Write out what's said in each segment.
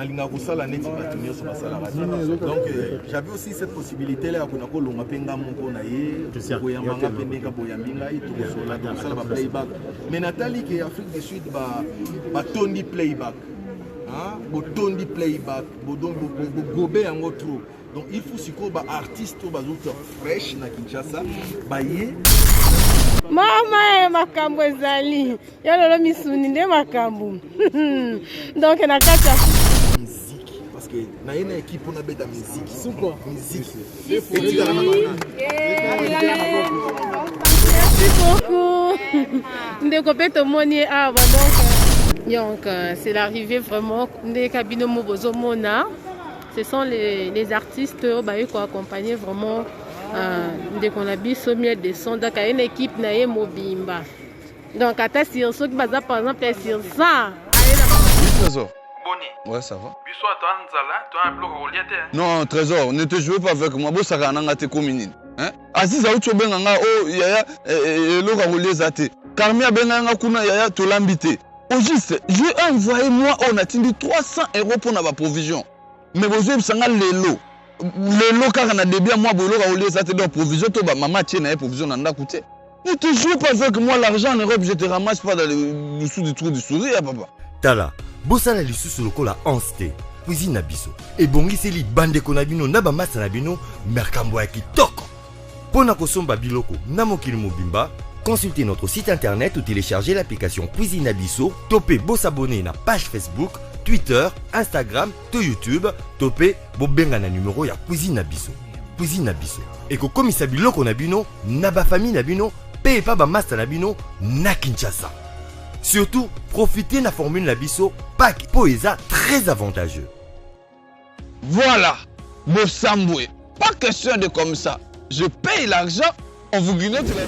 nalinga kosala neti bato nyonso basalaka donc j'avais aussi cette possibilité là kona kolonga penga moko na ye koyambanga mpe ndenge boyambi ngai tokosola tosala ba playback mais natali ke Afrique du Sud batondi playback botondi playback bogobe yango trop donc il faut siko ba artiste bazoto fresh na Kinshasa baye mama makambo ezali yalolo misuni nde makambo donc na kata musique parce que na une équipe on a beta musique suko musique merci beaucoup ndeko peto moni ava donc c'est l'arrivée vraiment des cabines mobozo mona. Ce sont les artistes qui ont accompagné vraiment dès qu'on a vu ce miel de son. Donc, il y a une équipe qui est mobimba. Donc, à sur ceux qui basent par exemple sur ça. Trésor. Boni. Ouais, ça va. Biso toi nzala, toi un bloc relié. Non, Trésor, ne te jouez pas avec moi. Bo saka nanga te commune. Hein? Aziz a ucho benganga oh yaya loka relié zate. Karmia benganga kuna yaya to l'ambité. Au juste, j'ai envoyé moi on a tindi 300 € pour na provision. Mais vous avez sanga lelo car on a début moi bolo ka olié ça te donne provision to ba maman tienne provision nanda coûter. Ne te joue pas avec moi l'argent en Europe je te ramasse pas dans le dessous du trou du sourire papa. Tala bosala lisusu lokola onste cuisine na biso et bongiseli bande konabino na ba masa na bino merkambo ya kitoko. Pona kosomba biloko na mokili mobimba. Consultez notre site internet ou téléchargez l'application Cuisine Abisso. Topez beau s'abonner na page Facebook, Twitter, Instagram, to YouTube. Topez beau benga na numéro ya Cuisine Abisso. Cuisine Abisso. Et ko komisa biloko na bino, na ba famille na bino, paye pas ba master na bino, na Kinshasa. Surtout, profitez na formule na biso, pack poesa très avantageux. Voilà, Bossamboué. Pas question de comme ça. Je paye l'argent, on vous guinette la...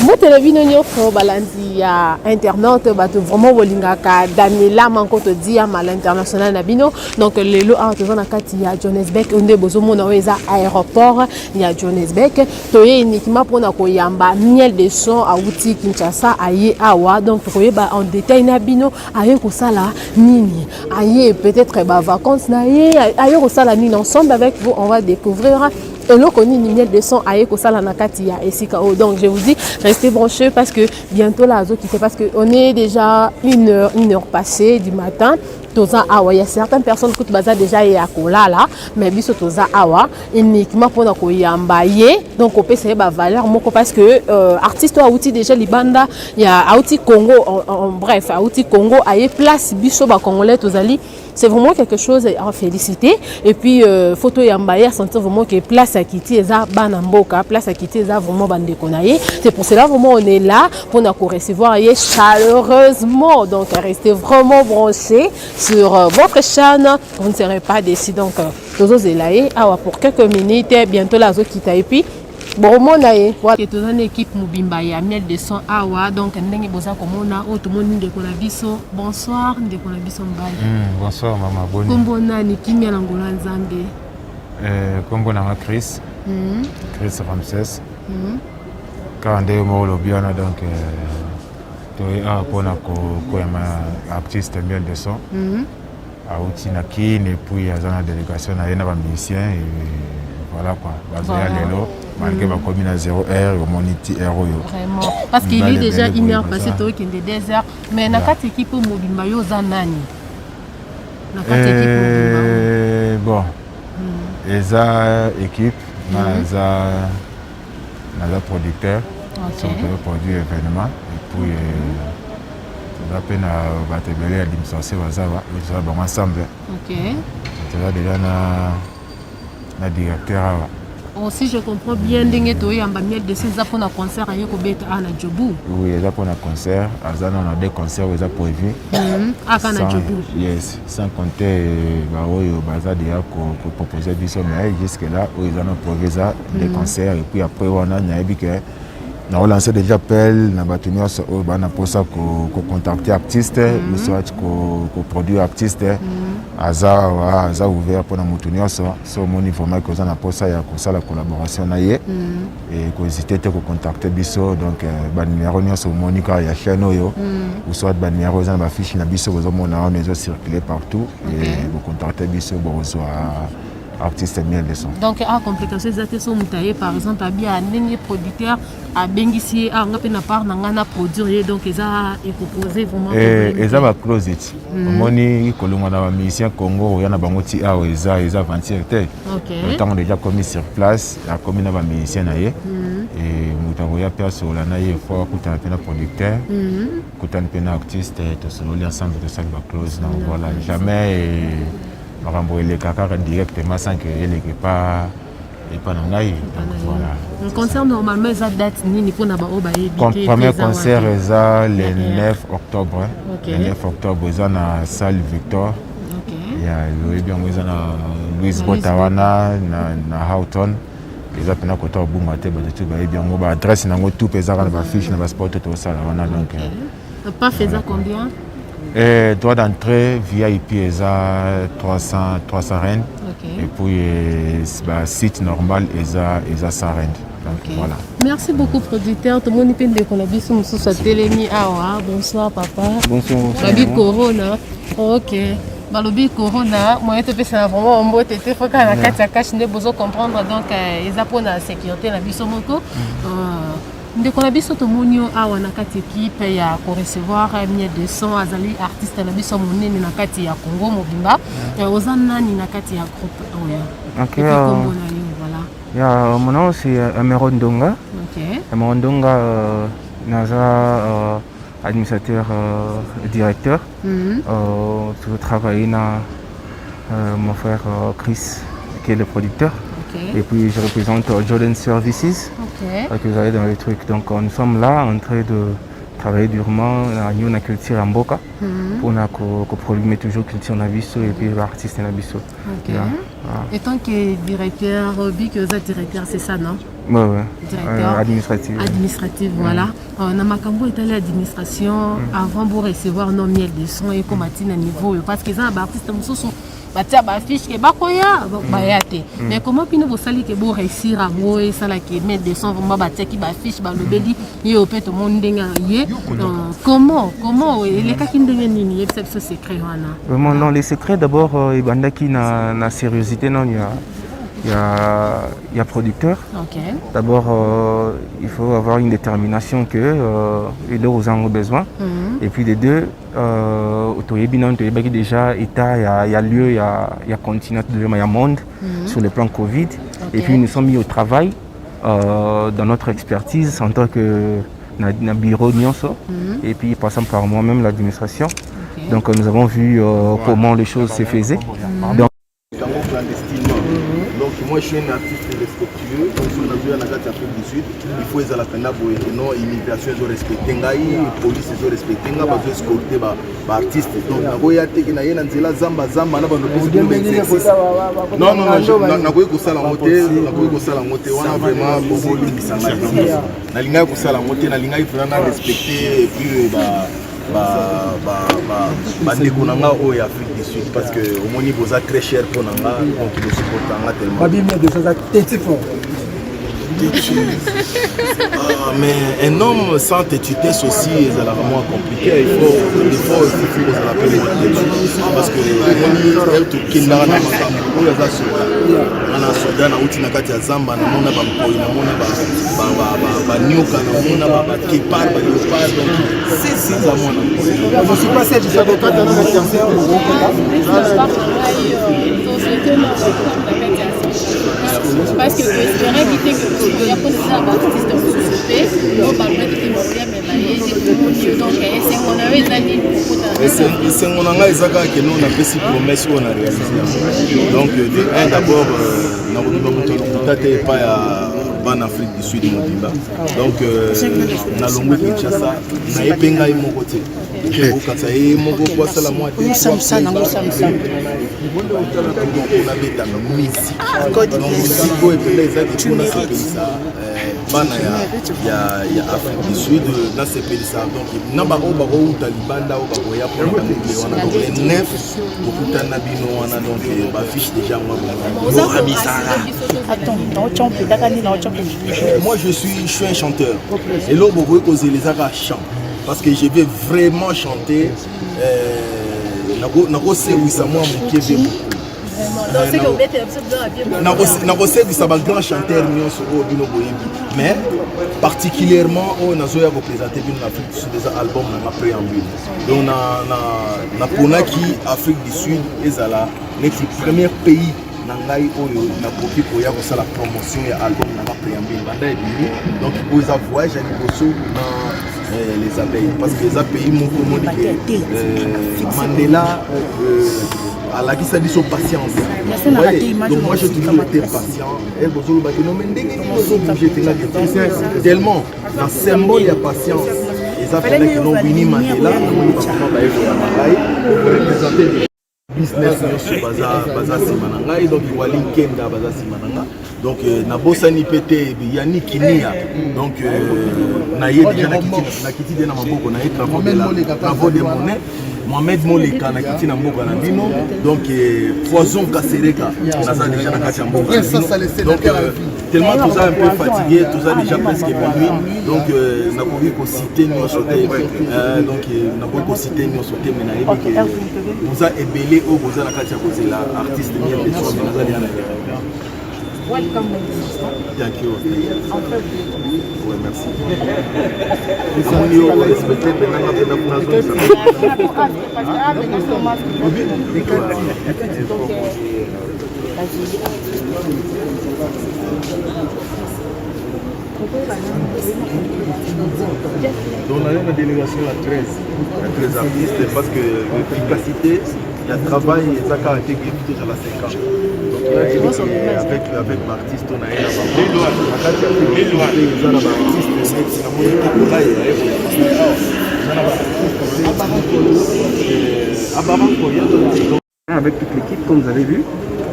Moi, télévision nyonso balandi ya internaute bato vraiment bolingaka Daniela manko to dia mal international na bino donc lelo a to na kati ya Johannesburg onde bozomona weza aéroport ya Johannesburg to ye uniquement pona koyamba miel de son a outi Kinshasa aye awa donc koyeba en détail na bino aye ko sala nini aye peut-être ba vacances na ye aye ko sala nini ensemble avec vous on va découvrir et le connu miel de son aye ko sala na kati ya esika o donc je vous dis restez branchés parce que bientôt la zo quitte parce que on est déjà une heure passée du matin. Toza awa, il y a certaines personnes qui ont déjà y a là, mais biso toza awa uniquement pour na koyambaye donc on peut essayer ba valeur moko parce que artiste a outil déjà libanda il y a outil Congo en bref outil Congo aye place biso ba congolais tozali c'est vraiment quelque chose à féliciter et puis photo yambaye sentir vraiment que place à quitter eza bana mboka place à quitter eza vraiment bande konaye c'est pour cela vraiment on est là pour na recevoir chaleureusement donc restez vraiment branchés sur votre chaîne, vous ne serez pas déçus. Donc, pour quelques minutes, bientôt la zone quitte et puis bon, mon aïe, voilà. Tout une équipe Mubimba ya miel de son awa donc ndenge boza komona o tout monde ndeko na biso. Bonsoir ndeko na biso mbali. Bonsoir maman Boni. Kombo nani kimia na ngola nzambe. Kombo na Chris. Chris Ramses. Quand on est mort biana donc pour un artiste miel de son. À Outinaki, et puis il y a une délégation à un musicien et voilà quoi. Malgré ma commune à 0 heure, mon iti héros. Vraiment. Parce qu'il est déjà une heure passée, il est 2 heures. Mais na quatre équipes Mobimba yo zanani. Na quatre équipes Mobimba. Bon. Eza équipe, na producteur. Qui sont produit événement et puis la peine à battre à l'administration ils sont ensemble. Ok. C'est là déjà na directeur. Si je comprends bien, Dengeto et Ambamiel de ces pour un concert à Yokobet à Nadjobou. Oui, il y a pour un concert. On a des concerts où ils ont prévu. À Nadjobou. Yes, sans compter Baza déjà pour proposer du sommet jusque là où ils ont prévu des concerts et puis après on a dit que On a lancé déjà appel, on a posé pour contacter artistes, soit pour produire artistes, Aza ouvert pour nous tenir ça. C'est au niveau vraiment que on a posé la collaboration et qu'on hésité à contacter Bisso, donc numéro sur Monica ya chaîne ou soit numéro dans la fiche na Bisso, vous on a circulé partout et vous contacter Bisso pour artiste miel de son. Donc à complication des sont mutaillés par exemple à bien un producteur à Bengisi à on na part na produire donc ils a proposé vraiment et ça va close it. Moni kolonga na musicien Congo ya na bango ti a eza 21. OK. Tant déjà commis sur place, la commune na ba musicien na ye et mutago ya perso la na ye faut kuta na producteur, kuta na artiste to solo ensemble de ça va close donc voilà jamais les caca directement sans que elle n'est pas voilà. Le concert normalement ça date ni pour n'avoir le premier concert est le 9 octobre. Le 9 octobre ils ont la salle Victor. Il y a Louis Botawana na Houghton. Ils ont pris côté au bout matin tout bien on va adresse na tout pesar na fiche na sport tout ça là donc pas faisant combien droit d'entrée VIP est à 300 rennes et puis site normal est à 100 rennes. Voilà. Merci beaucoup producteur. Tout le monde peut décoller sur sa télémi. Bonsoir papa. Bonsoir. Babi Corona. OK. Balobi Corona, moi je te fais vraiment un mot tété faut qu'on a quatre cache ne besoin comprendre donc ils apprennent la sécurité la biso moko. Ndeko na biso to monio awa na kati équipe ya ko recevoir 1200 azali artiste na biso monene na kati ya Congo mobimba ozana ni na kati ya groupe oya. OK. Voilà. Ya mon nom c'est Ameron Donga. OK. Ameron Donga naza administrateur directeur. Je travaille na mon frère Chris qui est le producteur. Et puis je représente Jordan Services, que vous avez dans les trucs. Donc nous sommes là en train de travailler durement dans la culture en Boka pour produire toujours culture en Abisso et puis artiste en Abisso. Et tant que directeur, que vous êtes directeur, c'est ça, non? Oui. Directeur administratif. Administratif, voilà. On a Makambo est allé à l'administration avant de recevoir nos miels de son et comme à niveau parce que les artistes sont batia ba fiche ke bakoya bayate mais comment puis nous sali ke bo réussir à moi ça là qui mettre des sons vraiment batia ki ba fiche ba lobeli yo peut tout monde ndenga yé comment les cas qui ndenge nini c'est ce secret wana vraiment non les secrets d'abord ibanda ki na sérieuxité non il y a producteur. D'abord, il faut avoir une détermination que les deux ont besoin. Et puis les deux, déjà, il y a lieu, il y a continent, il y a monde sur le plan Covid. Et puis nous sommes mis au travail dans notre expertise en tant que bureau Nyonso. Et puis passant par moi-même l'administration. Donc nous avons vu comment les choses se faisaient. Donc moi je suis un artiste respectueux, donc si on a vu en Afrique du Sud, il faut les aller non immigration ils ont respecté ngai, police ils ont respecté ngai, parce que escorter artiste. Donc nagoya teki na yena nzela zamba na bando exercice. Non nagoya kusala ngote wana vraiment bobo limbisa ngai. Na linga kusala ngote na linga vraiment respecter et puis bandeko nanga oyo Afrique du Sud parce que au niveau ça très cher pour nanga donc il supporte nanga tellement babimia de choses tétifo mais un homme sans tétitude aussi c'est vraiment compliqué il faut l'appeler parce que on tout kinda na makambo oyo za ana soda na uti na kati ya zamba na mona ba mkoi na mona ba nyoka na mona ba kepar ba leopard donc c'est ça mona je suis passé du château de Catalogne à cancer parce que j'espérais éviter que il y a pas de artistes en société on parle de que mon mais donc c'est mon avait esengo na ngai eza kaka keno napesi promesse oyo na réalise donc d'abord nakobima moto lokuta te epai ya bana Afrique du Sud mobimba donc nalongwe Kinshasa nayepe ngai moko te okatisa ye moko po asala mwa onabetanga misiko epela eza mpona sepelisa bana ya Afrique du Sud nasepelisa donc na bango bakouta libanda oyo bakoya mpona bamile wana donc le 9 kokutana bino wana donc bafiche déjà moi moi je suis un chanteur et là beaucoup causer les chant parce que je vais vraiment chanter nakosebwisa mwa mokebe nakosebwisa bagrand chanteur nyonso oyo bino boyebi mais particulièrement oyo nazoya kopresente bino na Afrique du Sud eza album nanga préambule donc naponaki Afrique du Sud ezala neti premier pays na ngai oyo nakoki koya kosala promotion ya album nanga préambule banda ebimi donc oyo eza voyage ya liboso na les abeilles parce que les pays moko moni Mandela à la qui ça dit son patience donc moi j'ai toujours été patient et bozolo ba non mais ndenge ni bozolo j'étais là tellement la symbole de patience et ça fait que non Winnie Mandela moni ba ba eko ya malai représenter business sur baza simananga donc wali kenda baza simananga donc nabosani pété yani kinia donc na ye déjà na kiti de na maboko na ye travaux de monnaie Mohamed Moleka na kiti na mboka na bino donc Poison Kasereka naza déjà na kati ya mboka donc tellement tout ça un peu fatigué tout ça déjà presque minuit donc nakoki ko citer nyonso te donc nakoki ko citer nyonso te mais na yebi ke vous a ebelé au boza na kati ya kozela artiste ni ya beso mais naza liana Welcome. Thank you. Oui, merci. Nous sommes respectés donc on a une délégation à 13 artistes parce que l'efficacité, il y a travail et ça a été évité à la 5 ans. Avec l'artiste, on a un avec toute l'équipe, comme vous avez vu.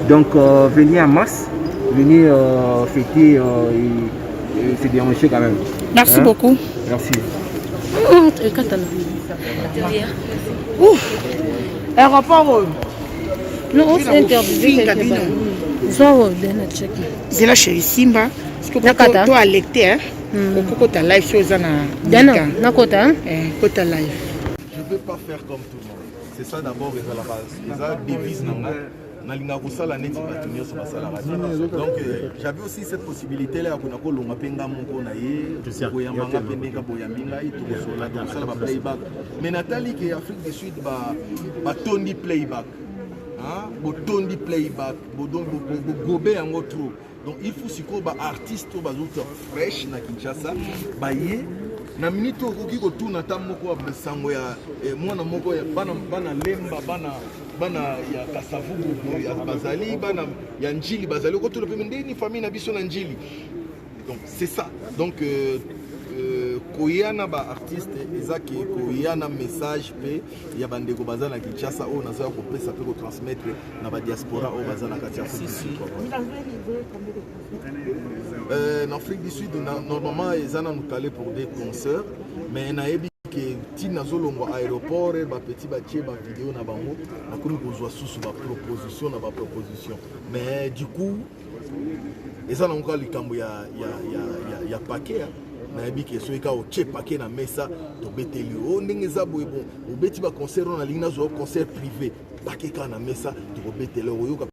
Donc, venir en masse, venir fêter et se déranger quand même. Merci beaucoup. Merci. Aéroport. Non, on s'est interviewé. C'est la chérie Simba. Nakata. Toi, lecté, hein? Kota live show zana. Dana. Nakota. Kota live. Je ne peux pas faire comme tout le monde. C'est ça d'abord la base. C'est ça devise nanga. Nalinga kusala neti batunyo so basala donc j'avais aussi cette possibilité là kuna ko longa penga moko na ye ko yamanga pendeka boyaminga itu so la sala ba playback mais natali ke Afrique du Sud ba tondi playback hein botondi playback bodon gobe yango trop donc il faut siko ba artiste ba zuta fresh na Kinshasa ba ye na minute okoki kotuna ta moko ya besango ya mwana moko ya bana lemba bana ya kasavubu ya bazali bana ya njili bazali kotuna pe ndeni famille na biso na njili donc c'est ça donc koyana ba artiste ezaki koyana message pe ya bandeko bazana Kinshasa o naza ko pesa pe ko transmettre na ba diaspora o bazana kati ya en Afrique du Sud normalement ils en ont calé pour des concerts mais naebi que tina zolongo aéroport ba petit ba tie ba vidéo na bango na komi kozwa susu ba proposition na ba proposition mais du coup ils en ont encore likambo ya paquet nayebi ke so eka oche paquet na mesa to beteli o ndenge za boye bon obeti ba concert na lingna zo concert privé paquet ka na mesa to beteli o yoka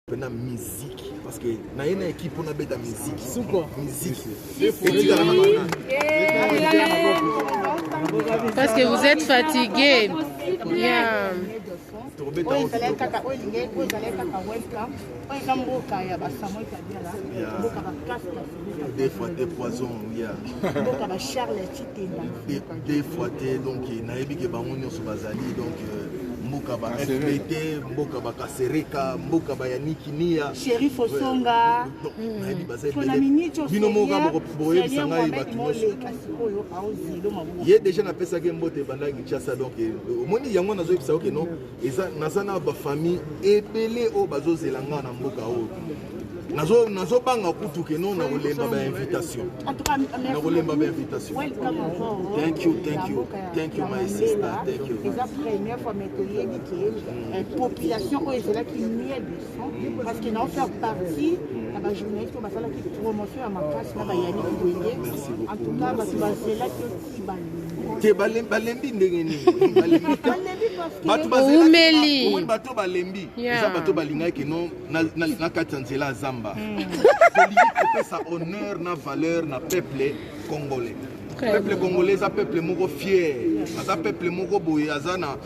pena musique parce que na une équipe on a beta musique musique parce que vous êtes fatigué. Yeah. Des fois des poisons, des fois donc naebi ke bango nyonso bazali donc mboka ba FPT, mboka ba Kasereka, mboka ba Yanikinia, Sheriff Osonga, naebi bazali bino moka boye bisangai batu nyonso. Ye déjà na pesa ke mbote banda Kinshasa donc omoni yango nazo ebisa oke non eza nazana ba famille ebele o bazozelanga na mboka o. Nazo banga kutu ke non na kolemba ba invitation. Na kolemba ba invitation. Thank you my sister, thank you. C'est la première fois que je dis que la population est là qui mient de sang parce qu'ils n'ont fait partie de la journaliste qui va qui promotion à ma place là en tout cas c'est là que te balembi ndenge nini bato bato balembi eza bato balingaki ke non na kati ya nzela zamba kolingi kopesa honneur na valeur na peuple congolais. Peuple congolais eza peuple moko fier, aza peuple moko boye aza na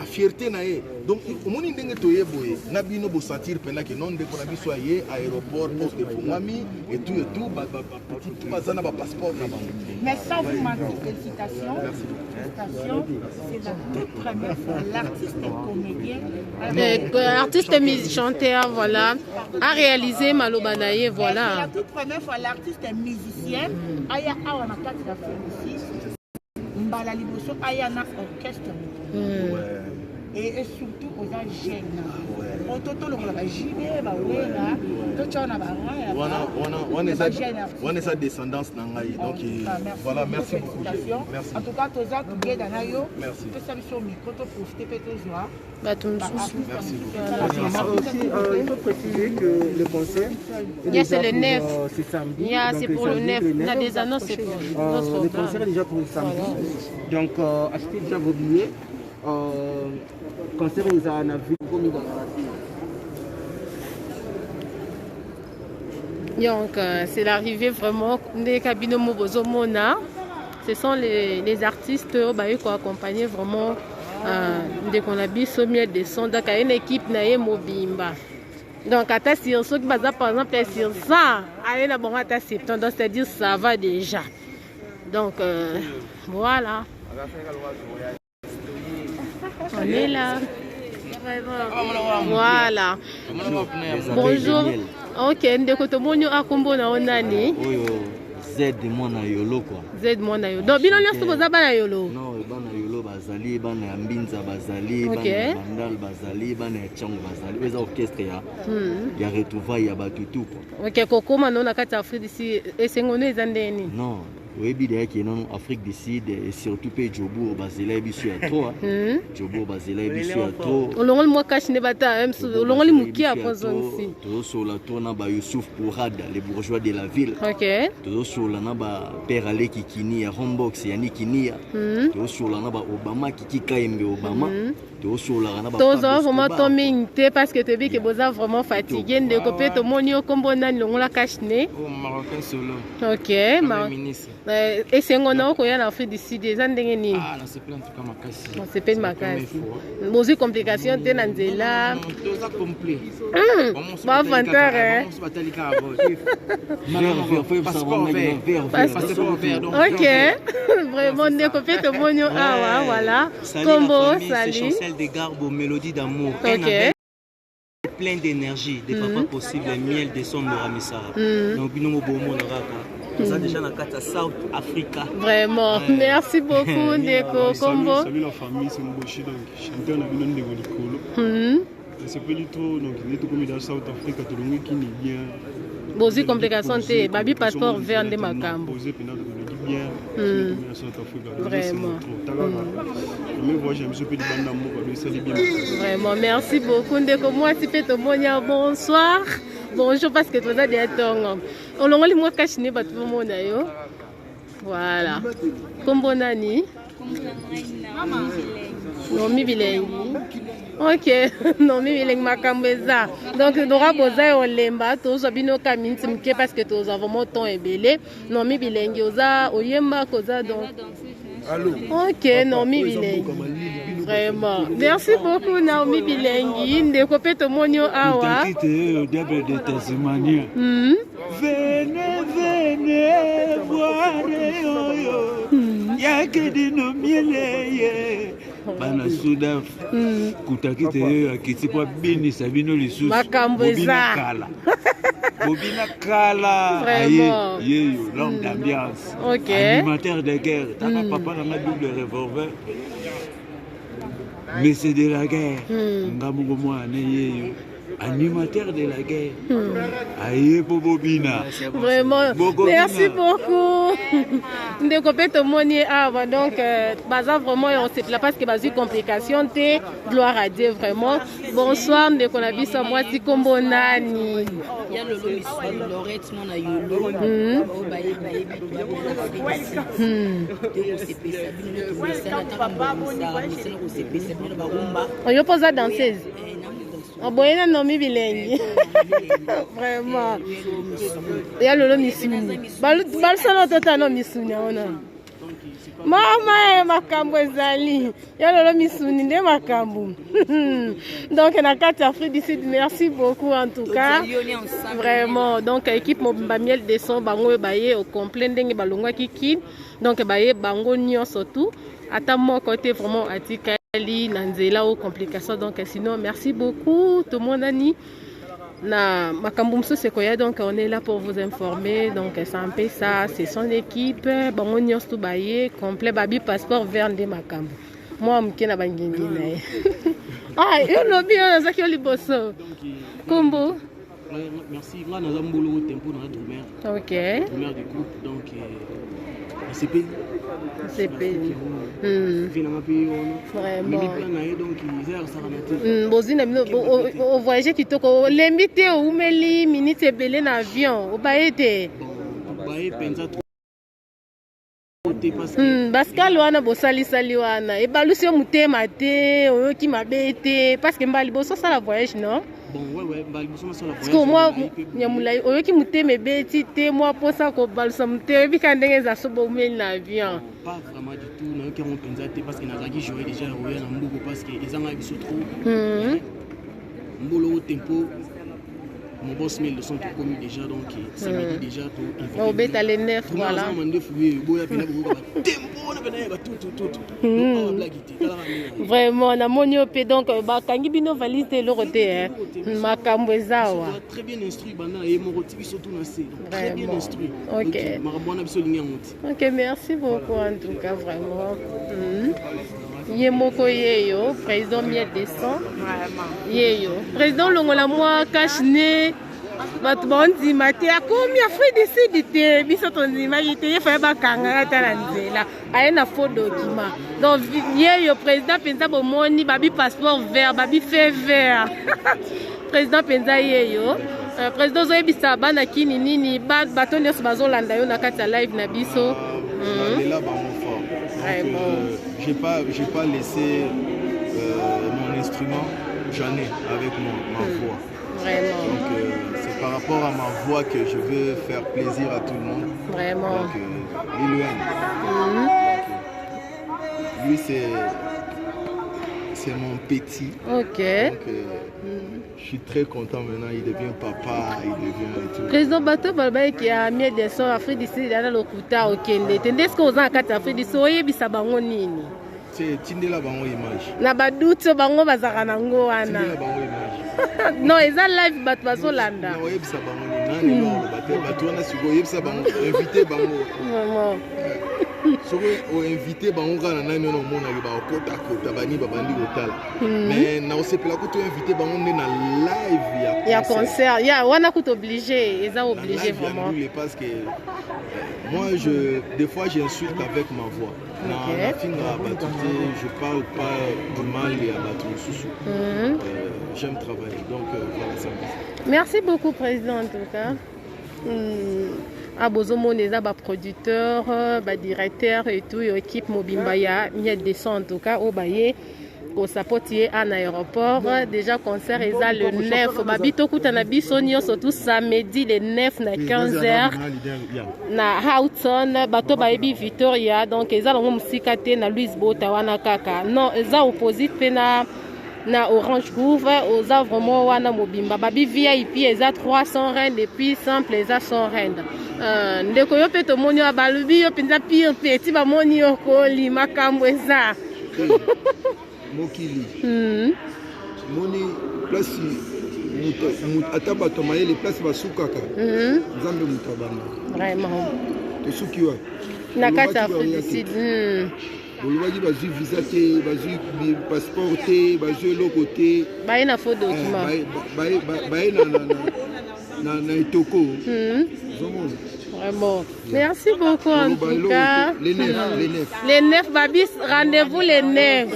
fierté na ye. Donc omoni ndenge toye boye na bino bo sentir pena ke non ndeko na biso ye aéroport poste de Fongwami et tout petit bazana ba passeport na bango. Mais sans vous mentir, félicitations. C'est la toute première fois l'artiste et comédien, artiste chanteur, voilà, a réalisé Maloba Naye, voilà. C'est la toute première fois l'artiste est musicien. Aya awa na kati la félicite. Mbala liboso aya na orchestre. Et surtout aux jeunes. On toto le la jibe ba wena, to chona ba on est sa descendance nangai donc voilà merci beaucoup. Merci. En tout cas toza together na yo. Merci. To sabi sur micro to profiter peut to joie. Merci. Il faut préciser que le concert c'est le 9. C'est samedi. C'est pour le 9. On a des annonces, c'est pour le concert est déjà pour le samedi. Donc achetez déjà vos billets. Concert aux Anavi comme donc c'est l'arrivée vraiment des cabinets Mobozomona. Ce sont les artistes qui ont accompagné vraiment dès qu'on a vu ce miel de son. Donc il y a une équipe naie Mobimba. Donc à sur ceux qui par exemple sur ça, allez là bon à septembre, c'est-à-dire ça va déjà. Donc voilà. On est là. Voilà. Bonjour. Ok, ndeko tomonyo akombo na onani. Z mwana yolo quoi. Z mwana yolo. Donc bino nyonso boza bana yolo. Non, bana yolo bazali, bana ya Mbinza bazali, bana ya Bandal bazali, bana ya Tchango bazali. Eza orchestre ya retrouvailles ya batutu quoi. Ok, kokoma non na kati Afrique d'ici esengono ezandeni. Non. Oui, bien qu'il y ait en Afrique du Sud et surtout pays Djobour, Basile, Bissu à trop. Djobour, Basile, Bissu à trop. On l'a moi caché ne bata, même si on l'a mouki à présent ici. Tout sur la tourne à Youssouf Pourad, les bourgeois de la ville. Ok. Tout sur la naba Père Ale Kikini, Rombox, Yannick Kinia. Tout sur la naba Obama, Kiki Kaimbe Obama. Tout sur la naba. Tous vraiment tombé parce que tu dis que vous êtes vraiment fatigué. De copier ton monio comme on a la caché. Marocain solo. Ok. Et c'est un honneur qu'on a fait d'ici des années. Ah, on se plaint en tout cas makasi. On se plaint makasi. Beaucoup complications t'es dans là. Tout ça complet. Pas vanteur hein. Passeport vert. Ok. Vraiment des copies de monio ah voilà. Combo salut. Chancel de Garbo, mélodie d'amour. Ok. Plein d'énergie, des papas possibles, miel de son Moramissara. Donc binomo bomo naraka. Nous sommes déjà dans la South Africa. Vraiment, merci beaucoup Ndeko Kombo. Salut la famille, c'est Mboshi, donc chanteur na bino ndeko likolo. C'est pas du tout, donc il est tout comme dans South Africa, tout le monde qui est bien. Bozi complication te, babi passeport vert de makambo. Posé pendant que bien. South Africa. Vraiment. Mais moi j'aime ce petit bande d'amour, ça lui bien. Vraiment, merci beaucoup Ndeko. Moi si peut te monia bonsoir. Bonjour parce que tu as des temps. On l'a moi caché pas tout le monde yo. Voilà. Kombo nani? Nomi bilengi. Ok, nomi bilengi makambeza. Donc dora boza o lemba to zo bino kaminti mke parce que tu as vraiment temps ebele. Nomi bilengi oza oyemba koza donc. Allô. Ok, nomi bilengi. Vraiment. Merci beaucoup Naomi Bilengi. Ndeko pe tomonio awa. Diable de Tasmanie. Venez voir yo. Yake dino miele. Bana Sudaf. Kutakite akitipwa bini sabino lisusu. Makambweza. Bobina Kala. Vraiment. Yeyo, l'homme d'ambiance. Ok. Animateur de guerre. T'as papa dans la double revolver. Mais c'est de la guerre. Ngamungo mwana yeyo. Animateur de la guerre. Aïe Bobina. Vraiment. Merci beaucoup. Ndeko pe tomoni awa donc baza vraiment on se plaît parce que bazi complication te gloire à Dieu vraiment. Bonsoir ndeko na biso moi ti kombo nani. Ya lolo misali Lorette mona yolo. Yo posa danseuse. Aboyena Naomi Bilengi. Vraiment. Ya lolo misuni. Balsano totano misuni ona. Mama makambo ezali. Ya lolo misuni nde makambo. Donc na kati Afrique du Sud, merci beaucoup en tout cas. Vraiment. Donc équipe Mobimba Miel de son bango baye au complet ndenge balongwa kiki. Donc baye bango nyonso tout. Ata mon côté vraiment atika Nanzela aux complications donc sinon merci beaucoup tout le monde ani na makambumso sekoya donc on est là pour vous informer donc Sampé ça c'est son équipe bango nyos tout baye complet babi passeport vert de makambu moi mkena bangengi naye ah yo lobi on zaki liboso kombo merci moi na zambolo tempo na Drumer OK Drumer du groupe donc CP vraiment bozina bino o voyager kitoko lembi te umeli minute ebele na avion obaye te Pascal wana bosalisali wana ebalusi yo mutema te oyoki mabe te parce que mbali boso sala voyage non. Bon, ouais, parce que moi, nyamulai oyoki muteme beti te moi posa ko balsa muteme bika ndenge za sobo meli na avion. Pas vraiment du tout, na yoki mon pensate parce que nazaki jouer déjà roya na mbuko parce que ezanga biso trop. Mbolo tempo mon boss mail le sont tout commis déjà donc ça m'a dit déjà tout. Au beta les 9 voilà. Vraiment na moniope donc ba kangi bino valise de l'oroté makambo ezawa. Très bien instruit bana et mon roti biso tout na c'est très bien instruit. OK. Marabona biso lingi ngoti. OK, merci beaucoup en tout cas vraiment. Yemoko yeyo président Miel Descend yeyo président longola moi kashne batu bondi mate akomi Afrique du Sud te biso tonzima yite fa bakanga ata na nzela ayena faux document donc yeyo président penza bomoni babi passeport vert babi fait vert président penza yeyo président zoyebisa bana kini nini bato nyonso bazolanda yo na kati ya live na biso j'ai pas laissé mon instrument, j'en ai avec ma voix. Vraiment. Donc c'est par rapport à ma voix que je veux faire plaisir à tout le monde. Vraiment. Donc lui c'est mon petit. OK. Donc je suis très content maintenant, il devient papa, il devient et tout. Président Bato Balbaye qui a mis des sons Afrique du Sud dans le Kuta au Kende. Est-ce qu'on a quatre Afrique du Sud oyebisa bango nini? C'est tindela bango image. Na baduto bango bazaka nango wana. Tindela bango image. Non, eza live bato bazolanda. Na oyebisa bango nini? Nani lo bato wana siko oyebisa bango invité bango. Vraiment. Soko o invité bango kana nani ono mona ke ba kota bani babandi kotala. Mais na osepela ko to invité bango na live ya concert. Ya wana ko obligé, eza obligé vraiment. Parce que moi des fois j'insulte avec ma voix. Je parle pas du mal et à battre. J'aime travailler, donc voilà ça. Merci beaucoup président en tout cas. Abozomo neza ba producteur, ba directeur et tout équipe Mobimba ya Miel Descend en tout cas au baye kosapoti en aéroport. Déjà concert eza le 9 babi tokutana biso nyonso tout samedi le 9 na 15h na Houghton bato bayebi Victoria donc eza longo musika te na Louis Bota wana kaka non eza opposite pe na Orange Grove oza vraiment wana mobimba babi VIP eza 300 rand et puis simple eza 100 rand ndeko yo pe tomoni wa balubi yo penza pire petit bamoni yo koli makambo eza mokili moni place ata bato mayele place basukaka nzambe moto abanda vraiment tosuki wa na kati ya Afrique du Sud olobaki bazwi visa te bazwi passeport te bazwi eloko te baye na faux document baye na etoko ozomona. Vraiment. Merci beaucoup en tout cas. Les 9. Les 9 babis, rendez-vous les 9.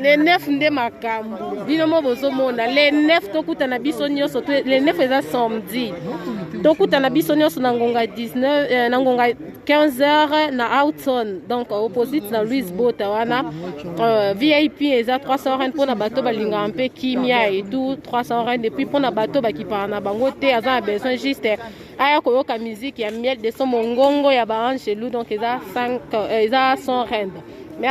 Les 9 nde makambo. Binomo bozomona. Les 9 tokutana biso nyonso. Les 9 eza samedi. Tokutana biso nyonso na ngonga 19 na ngonga 15h na Houghton. Donc opposite na Louis Bota wana. VIP eza 300 rand pour na bato balinga un peu kimia et tout 300 rand et puis pour na bato bakipana na bango te aza besoin juste aya koyoka musique ya miel de son mongongo ya ba chez nous donc eza 100 rand.